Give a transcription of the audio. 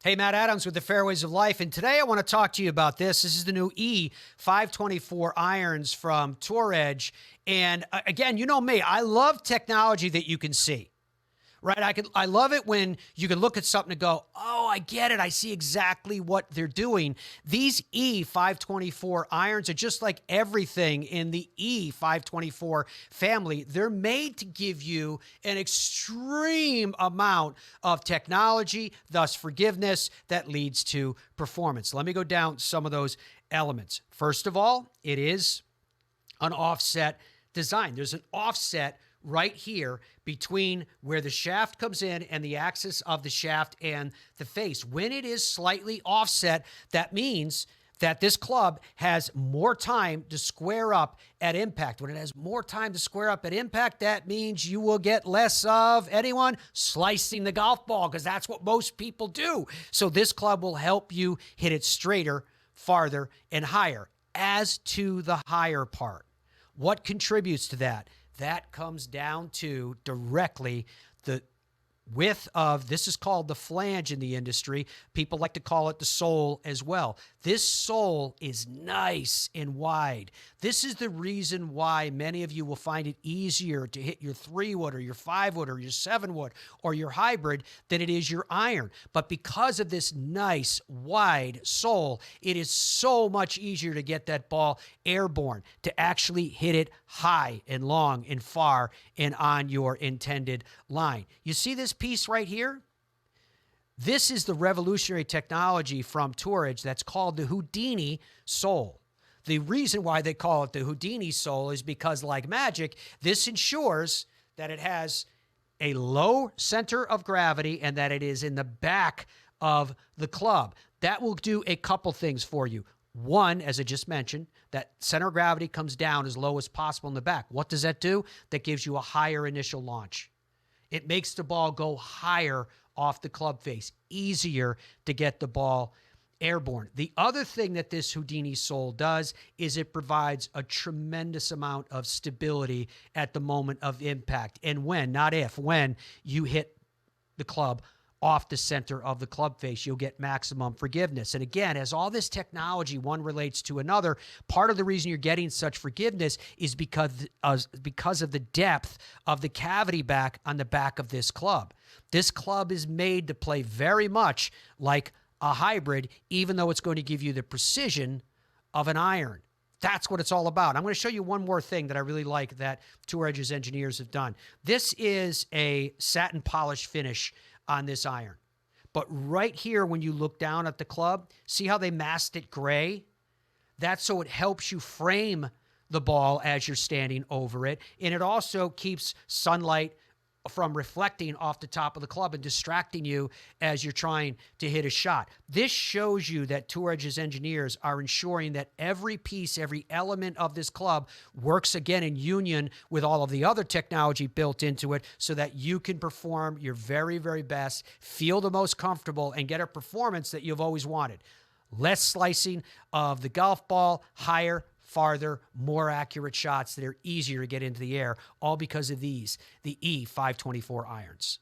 Hey, Matt Adams with the Fairways of Life, and today I want to talk to you about this. This is the new E524 Irons from Tour Edge, and again, you know me, I love technology that you can see. Right, I love it when you can look at something and go, oh, I get it. I see exactly what they're doing. These E524 irons are just like everything in the E524 family. They're made to give you an extreme amount of technology, thus forgiveness that leads to performance. Let me go down some of those elements. First of all, it is an offset design. There's an offset right here between where the shaft comes in and the axis of the shaft and the face. When it is slightly offset, that means that this club has more time to square up at impact. When it has more time to square up at impact, that means you will get less of anyone slicing the golf ball, because that's what most people do. So this club will help you hit it straighter, farther, and higher. As to the higher part, what contributes to that? That comes down to directly the width of, this is called the flange in the industry. People like to call it the sole as well. This sole is nice and wide. This is the reason why many of you will find it easier to hit your 3-wood or your 5-wood or your 7-wood or your hybrid than it is your iron. But because of this nice wide sole, it is so much easier to get that ball airborne, to actually hit it high and long and far and on your intended line. You see this piece right here? This is the revolutionary technology from Tour Edge that's called the Houdini Soul. The reason why they call it the Houdini Soul is because, like magic, this ensures that it has a low center of gravity and that it is in the back of the club. That will do a couple things for you. One, as I just mentioned, that center of gravity comes down as low as possible in the back. What does that do? That gives you a higher initial launch. It makes the ball go higher off the club face, easier to get the ball airborne. The other thing that this Houdini Soul does is it provides a tremendous amount of stability at the moment of impact. And when, not if, when you hit the club off the center of the club face, you'll get maximum forgiveness. And again, as all this technology, one relates to another, part of the reason you're getting such forgiveness is because of the depth of the cavity back on the back of this club. This club is made to play very much like a hybrid, even though it's going to give you the precision of an iron. That's what it's all about. I'm going to show you one more thing that I really like that Tour Edge's engineers have done. This is a satin polish finish on this iron. But right here, when you look down at the club, see how they masked it gray? That's so it helps you frame the ball as you're standing over it. And it also keeps sunlight from reflecting off the top of the club and distracting you as you're trying to hit a shot. This shows you that Tour Edge's engineers are ensuring that every piece, every element of this club works again in union with all of the other technology built into it so that you can perform your very, very best, feel the most comfortable, and get a performance that you've always wanted. Less slicing of the golf ball, higher, farther, more accurate shots that are easier to get into the air, all because of these, the E524 irons.